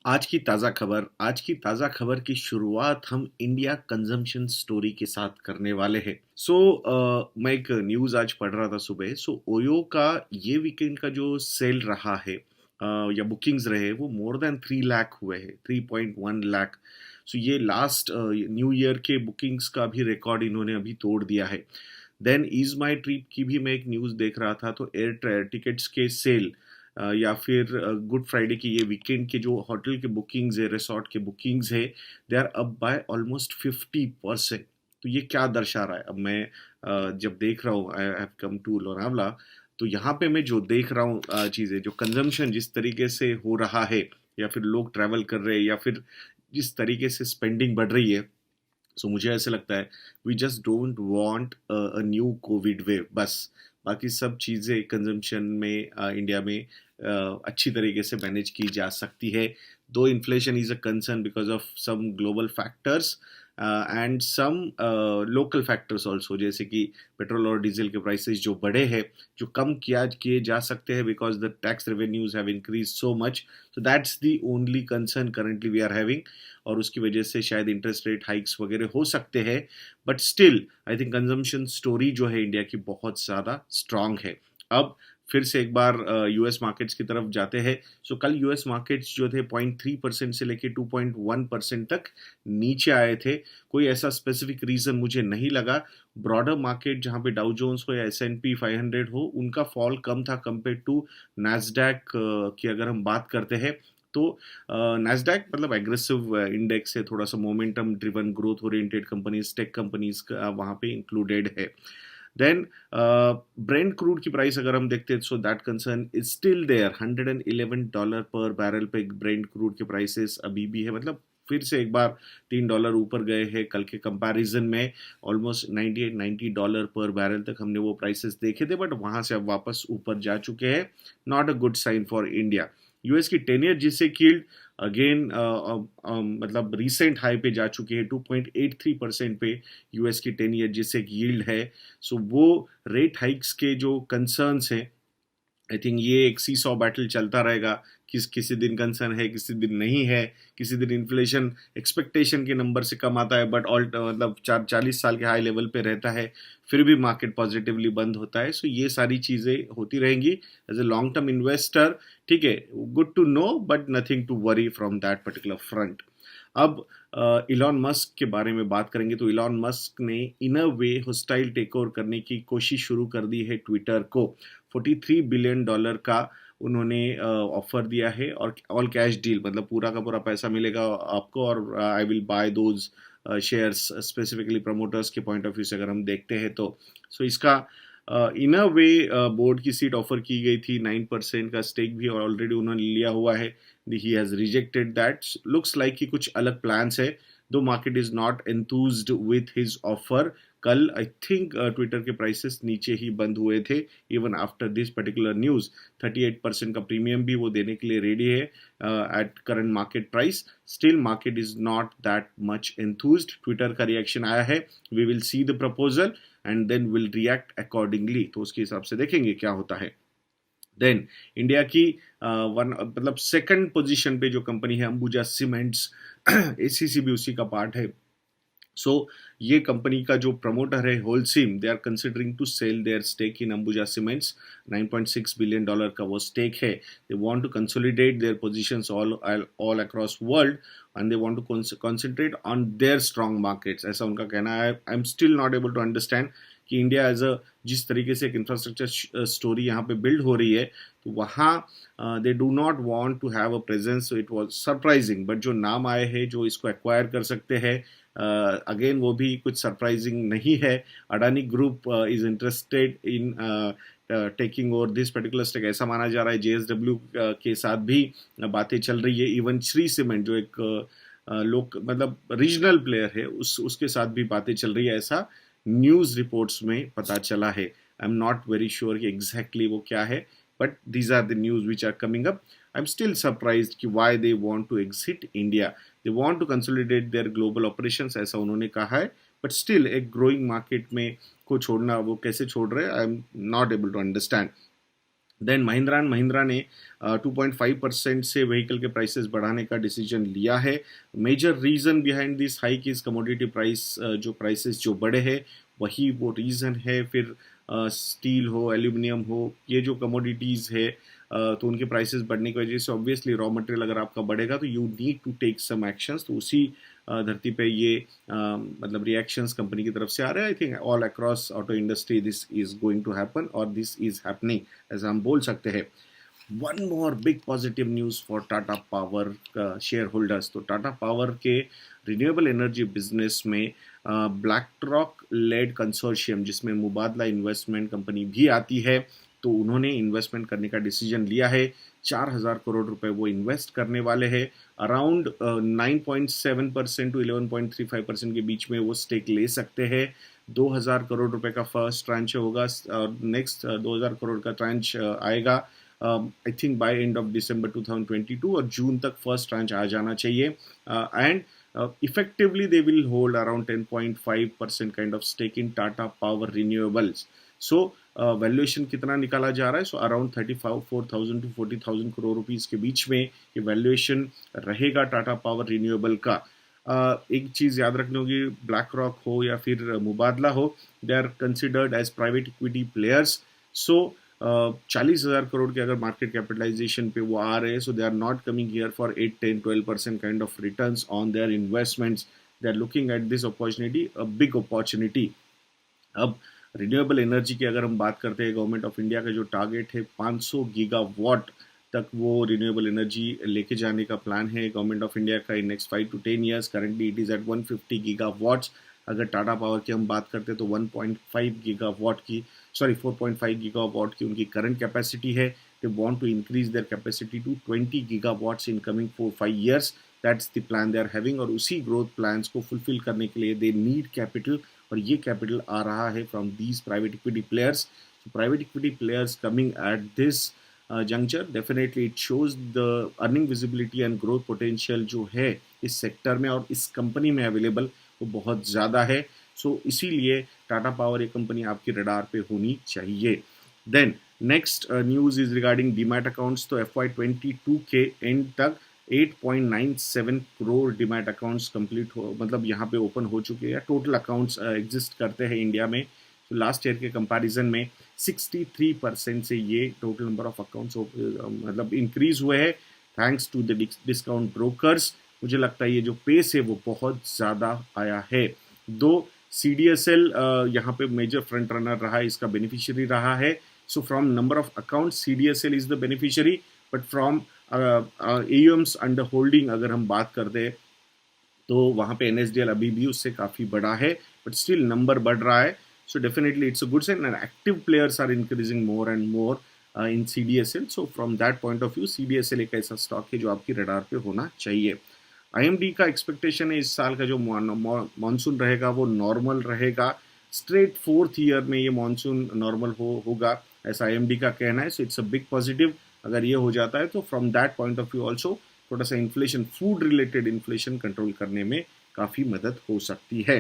आज की ताज़ा खबर की शुरुआत हम इंडिया कंजम्पशन स्टोरी के साथ करने वाले हैं। मैं एक न्यूज़ आज पढ़ रहा था सुबह। ओयो का ये वीकेंड का जो सेल रहा है या बुकिंग्स रहे वो मोर देन 3 लाख हुए हैं, 3.1 लाख। ये लास्ट न्यू ईयर के बुकिंग्स का भी रिकॉर्ड इन्होंने अभी तोड़ दिया है। देन ईज माई ट्रिप की भी मैं एक न्यूज़ देख रहा था, तो एयर टिकट्स के सेल या फिर गुड फ्राइडे की ये वीकेंड के जो होटल के बुकिंग्स है, रिसोर्ट के बुकिंग्स है, they are up by almost 50%। तो ये क्या दर्शा रहा है? अब मैं जब देख रहा हूँ, I have come to Lonavala, तो यहाँ पे मैं जो देख रहा हूँ चीज़ें, जो कंजम्पशन जिस तरीके से हो रहा है, या फिर लोग ट्रैवल कर रहे हैं, या फिर जिस तरीके से स्पेंडिंग बढ़ रही है, मुझे ऐसे लगता है we just don't want a new covid wave. बस बाकी सब चीज़ें कंजम्पशन में इंडिया में अच्छी तरीके से मैनेज की जा सकती है। Though inflation is a concern because of some global factors and some local factors also, जैसे कि पेट्रोल और डीजल के प्राइसेस जो बढ़े हैं, जो कम किए जा सकते हैं because the tax revenues have increase so much. That's the only concern currently we are having, और उसकी वजह से शायद इंटरेस्ट रेट हाइक्स वगैरह हो सकते हैं। But still I think consumption story जो है इंडिया की बहुत ज़्यादा स्ट्रांग है। अब फिर से एक बार यूएस मार्केट्स की तरफ जाते हैं। कल यूएस मार्केट्स जो थे 0.3% से लेके 2.1% तक नीचे आए थे। कोई ऐसा स्पेसिफिक रीज़न मुझे नहीं लगा। ब्रॉडर मार्केट जहाँ पे डाउ जोन्स हो या S&P 500 हो, उनका फॉल कम था कंपेयर टू नैस्डैक की अगर हम बात करते हैं। तो नैस्डैक मतलब एग्रेसिव इंडेक्स है, थोड़ा सा momentum driven growth oriented companies, tech companies वहाँ पे इंक्लूडेड है। देन ब्रेंट क्रूड की प्राइस अगर हम देखते हैं, that concern is still there. $111 पर बैरल पे ब्रेंट क्रूड के प्राइसेस अभी भी है, मतलब फिर से एक बार $3 ऊपर गए हैं। कल के कंपैरिजन में ऑलमोस्ट 98-90 डॉलर पर बैरल तक हमने वो प्राइसेस देखे थे, बट वहां से अब वापस ऊपर जा चुके हैं। Not a good sign for India. US की 10 ईयर जिससे कील्ड अगेन मतलब रिसेंट हाई पे जा चुकी है, 2.83% पे यूएस की 10 ईयर जिससे यील्ड है। वो रेट हाइक्स के जो कंसर्न्स हैं, आई थिंक ये एक सी सॉ बैटल चलता रहेगा। किसी दिन कंसर्न है, किसी दिन नहीं है। किसी दिन इन्फ्लेशन एक्सपेक्टेशन के नंबर से कम आता है, बट ऑल मतलब 40 साल के हाई लेवल पे रहता है, फिर भी मार्केट पॉजिटिवली बंद होता है। ये सारी चीज़ें होती रहेंगी as a long term investor. ठीक है, good to know but nothing to worry from that particular front. अब इलॉन मस्क के बारे में बात करेंगे, तो इलॉन मस्क ने in a way hostile take over करने की कोशिश शुरू कर दी है ट्विटर को। $43 बिलियन का उन्होंने ऑफर दिया है, और ऑल कैश डील, मतलब पूरा का पूरा पैसा मिलेगा आपको, और I will buy those shares. Specifically promoters के पॉइंट ऑफ व्यू से अगर हम देखते हैं तो इसका इन अ वे बोर्ड की सीट ऑफर की गई थी। 9% का स्टेक भी ऑलरेडी उन्होंने लिया हुआ है। He has rejected that. Looks like कि कुछ अलग प्लान्स है, दो market is not enthused with his offer. कल आई थिंक ट्विटर के प्राइसेस नीचे ही बंद हुए थे, even after this particular news. 38% का प्रीमियम भी वो देने के लिए रेडी है at current market price. Still market is not that much enthused। Twitter का रिएक्शन आया है, we will see the proposal and then will react accordingly. तो उसके हिसाब से देखेंगे क्या होता है। देन इंडिया की वन मतलब सेकंड पोजीशन पे जो कंपनी है अंबुजा सीमेंट्स, एसीसी भी उसी का पार्ट है। सो ये कंपनी का जो प्रमोटर है Holcim, they are considering to sell their stake in Ambuja Cements. $9.6 billion का वो स्टेक है। They want to consolidate their positions all across world, and they want to concentrate on their strong markets, ऐसा उनका कहना है। I am still not able to understand कि India as a जिस तरीके से एक इंफ्रास्ट्रक्चर स्टोरी यहाँ पे बिल्ड हो रही है, तो वहाँ they do not want to have a presence. So it was surprising, but जो नाम आए हैं जो इसको एक्वायर कर सकते हैं, अगेन वो भी कुछ सरप्राइजिंग नहीं है। Adani group is interested in taking over this particular stake, ऐसा माना जा रहा है। JSW के साथ भी बातें चल रही है। इवन श्री सीमेंट जो एक लोक मतलब रीजनल प्लेयर है, उसके साथ भी बातें चल रही है, ऐसा न्यूज़ रिपोर्ट्स में पता चला है। I am not very sure कि एग्जैक्टली वो क्या है, but these are the news which are coming up. I am still surprised कि why they want to exit India. They want to consolidate their global operations, ऐसा उन्होंने कहा है, but still एक ग्रोइंग मार्केट में को छोड़ना, वो कैसे छोड़ रहे हैं, I am not able to understand. Then Mahindra and Mahindra ने 2.5% से व्हीकल के प्राइसेस बढ़ाने का डिसीजन लिया है। Major reason behind this hike is commodity price, जो प्राइसेस जो बढ़े हैं वही वो रीजन है। फिर स्टील हो, एल्यूमिनियम हो, ये जो कमोडिटीज है तो उनके प्राइसेस बढ़ने की वजह से ऑब्वियसली रॉ मटेरियल अगर आपका बढ़ेगा तो you need to take some actions. तो उसी धरती पे ये मतलब रिएक्शंस कंपनी की तरफ से आ रहे हैं। I think all across auto industry this is going to happen और दिस इज हैपनिंग, ऐसा हम बोल सकते हैं। One more big positive news for Tata power share holders. तो टाटा पावर के रिन्यूएबल एनर्जी बिजनेस में ब्लैक रॉक लेड कंसोर्शियम, जिसमें मुबादला इन्वेस्टमेंट कंपनी भी आती है, तो उन्होंने इन्वेस्टमेंट करने का डिसीजन लिया है। 4,000 करोड़ रुपए वो इन्वेस्ट करने वाले हैं। अराउंड 9.7% टू 11.35% के बीच में वो स्टेक ले सकते हैं। 2,000 करोड़ रुपए का फर्स्ट ट्रांच होगा और नेक्स्ट 2,000 करोड़ का ट्रांच आएगा I think by end of December 2022 और जून तक फर्स्ट ट्रांच आ जाना चाहिए। And effectively they will hold around 10.5% kind of stake in Tata Power Renewables. So valuation कितना निकाला जा रहा है? So around 34,000 to 40,000 crore rupees के बीच में ये वैल्यूएशन रहेगा टाटा पावर रिन्यूएबल का। एक चीज़ याद रखनी होगी, ब्लैक रॉक हो या फिर मुबादला हो, they are considered as private equity players. So 40,000 crore के अगर मार्केट कैपिटलाइजेशन पे वो आ रहे हैं, so they are not coming here for 8, 10, 12% kind of returns on their investments. They are looking at this opportunity, a big opportunity. अब renewable energy की अगर हम बात करते हैं, गवर्नमेंट ऑफ इंडिया का जो टारगेट है 500 गीगावाट तक वो रिन्यूएबल एनर्जी लेके जाने का प्लान है गवर्नमेंट ऑफ इंडिया का in next 5 to 10 years। Currently it is at 150 gigawatts. अगर टाटा पावर की हम बात करते हैं तो 1.5 गीगावाट की, सॉरी 4.5 गीगावाट की उनकी करंट कैपेसिटी है। They want to increase their capacity to 20 gigawatts in coming 4-5 years। That's the plan they are having और उसी ग्रोथ प्लान्स को फुलफिल करने के लिए दे नीड कैपिटल और ये कैपिटल आ रहा है from these private equity players. Private equity players coming at this juncture, definitely it shows the earning visibility and growth potential जो है इस सेक्टर में और इस कंपनी में अवेलेबल वो बहुत ज़्यादा है। सो इसीलिए टाटा पावर ये कंपनी आपकी रडार पे होनी चाहिए। Then next news is regarding demat accounts. तो FY22 के एंड तक 8.97 करोड़ डीमैट अकाउंट्स कंप्लीट हो, मतलब यहाँ पे ओपन हो चुके हैं, टोटल अकाउंट्स एग्जिस्ट करते हैं इंडिया में। तो लास्ट ईयर के कंपैरिजन में 63% से ये टोटल नंबर ऑफ अकाउंट्स मतलब इंक्रीज हुए हैं thanks to the discount brokers. मुझे लगता है ये जो पेस है वो बहुत ज़्यादा आया है। दो CDSL यहाँ पे मेजर फ्रंट रनर रहा है, इसका बेनिफिशियरी रहा है। So from number of account CDSL is the beneficiary, but from AUMs under holding अगर हम बात करते हैं तो वहाँ पे NSDL अभी भी उससे काफ़ी बड़ा है, बट स्टिल नंबर बढ़ रहा है। So definitely it's a good sign and active players are increasing more and more in CDSL. So from that point of view CDSL एक ऐसा स्टॉक है जो आपकी रडार पे होना चाहिए। IMD का एक्सपेक्टेशन है इस साल का जो मानसून रहेगा वो नॉर्मल रहेगा। स्ट्रेट 4th ईयर में ये मानसून नॉर्मल होगा ऐसा IMD का कहना है। So it's a big positive अगर ये हो जाता है तो from that point of view also थोड़ा सा inflation, food related inflation control करने में काफ़ी मदद हो सकती है।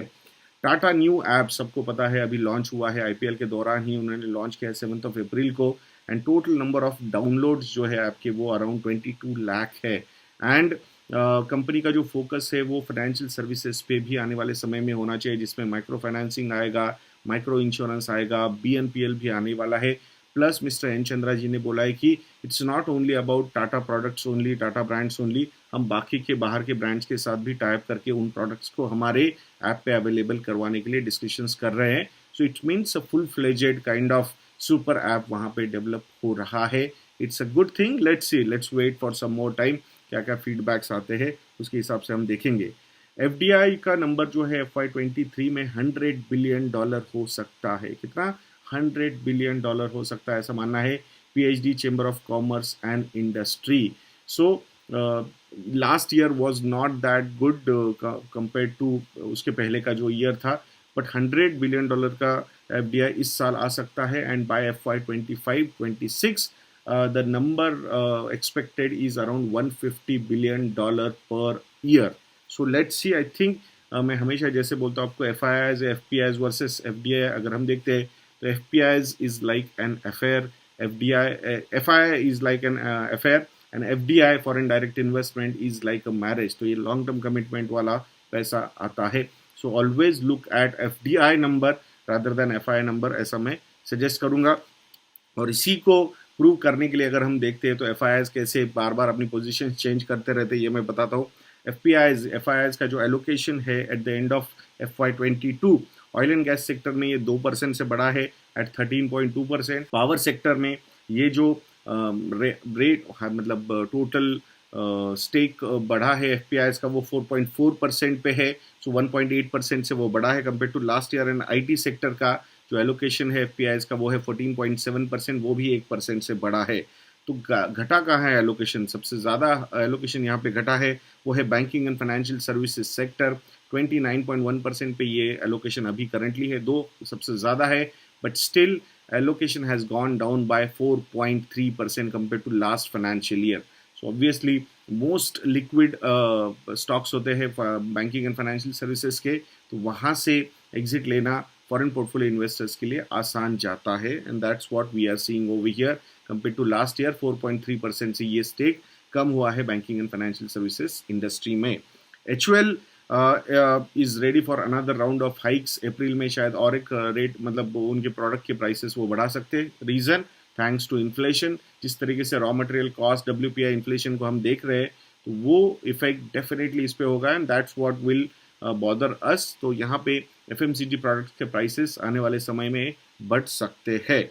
टाटा न्यू ऐप सबको पता है अभी लॉन्च हुआ है, IPL के दौरान ही उन्होंने लॉन्च किया है 7 अप्रैल को। And total number of downloads जो है ऐप के वो अराउंड 22 लाख है। एंड कंपनी का जो फोकस है वो फाइनेंशियल सर्विसेज पे भी आने वाले समय में होना चाहिए, जिसमें माइक्रो फाइनेंसिंग आएगा, माइक्रो इंश्योरेंस आएगा, BNPL भी आने वाला है। प्लस मिस्टर एन चंद्रा जी ने बोला है कि it's not only about Tata products only, Tata brands only, हम बाकी के बाहर के ब्रांड्स के साथ भी टाइप करके उन प्रोडक्ट्स को हमारे ऐप पे अवेलेबल करवाने के लिए डिस्कशंस कर रहे हैं। So it means a full fledged kind of super app वहाँ पे डेवलप हो रहा है। It's a good thing. Let's see, let's wait for some more time, क्या क्या फीडबैक्स आते हैं उसके हिसाब से हम देखेंगे। FDI का नंबर जो है FY23 में $100 बिलियन हो सकता है। कितना? $100 बिलियन हो सकता है, ऐसा मानना है PhD chamber of commerce and industry. So last year was not that good compare to उसके पहले का जो ईयर था, बट $100 बिलियन का FDI इस साल आ सकता है। And by FY25-26 the number expected is around $150 billion per year. So let's see, I think मैं हमेशा जैसे बोलता हूँ आपको, FIIs FPIs वर्सेस FDI अगर हम देखते हैं तो FPIs is like an affair, FDI, FI is like an affair and FDI foreign direct investment is like a marriage. तो ये लॉन्ग टर्म कमिटमेंट वाला पैसा आता है. So always look at FDI number rather than FI number, ऐसा मैं suggest करूंगा. और इसी को प्रूव करने के लिए अगर हम देखते हैं तो FIIs कैसे बार बार अपनी पोजीशन चेंज करते रहते हैं, ये मैं बताता हूँ. FIIs का जो एलोकेशन है at the end of FY22, oil and gas sector में ये 2% से बढ़ा है एट 13.2%. पावर सेक्टर में ये जो रेट मतलब टोटल स्टेक बढ़ा है FPIs का वो 4.4% पे है. सो 1.8% से वो बढ़ा है compare to last year. And IT sector का जो एलोकेशन है FPIs का वो है 14.7%, वो भी 1% से बढ़ा है. तो घटा कहाँ है एलोकेशन? सबसे ज़्यादा एलोकेशन यहाँ पे घटा है वो है banking and financial services sector. 29.1% पे ये एलोकेशन अभी करंटली है, दो सबसे ज़्यादा है. But still allocation has gone down by 4.3% compare to last financial year. So obviously most liquid stocks होते हैं बैंकिंग एंड फाइनेंशियल सर्विसेज के, तो वहाँ से एग्जिट लेना फॉरेन पोर्टफोलियो इन्वेस्टर्स के लिए आसान जाता है. And that's what we are seeing over here. Compare to last year 4.3% से ये स्टेक कम हुआ है banking and financial services industry में. HUL is ready for another round of hikes. April में शायद और एक रेट मतलब उनके प्रोडक्ट के प्राइसेस वो बढ़ा सकते हैं. Reason thanks to inflation. जिस तरीके से raw material cost WPI inflation को हम देख रहे हैं तो वो इफेक्ट डेफिनेटली इस पे होगा and that's what will bother us. तो यहाँ पे FMCG प्रोडक्ट्स के प्राइसेस आने वाले समय में बढ़ सकते हैं.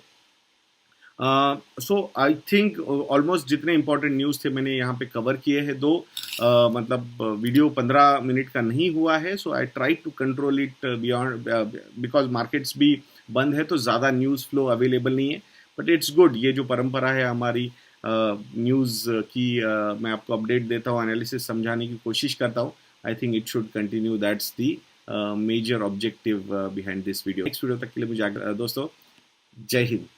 सो आई थिंक ऑलमोस्ट जितने इंपॉर्टेंट न्यूज़ थे मैंने यहाँ पे कवर किए हैं. दो मतलब वीडियो 15 मिनट का नहीं हुआ है. So I try to control it beyond because markets भी बंद है तो ज़्यादा न्यूज़ फ्लो अवेलेबल नहीं है. बट इट्स गुड, ये जो परंपरा है हमारी न्यूज़ की, मैं आपको अपडेट देता हूँ, एनालिसिस समझाने की कोशिश करता हूँ. I think it should continue. That's the major objective behind this video. Next video तक के लिए मुझे दोस्तों जय हिंद.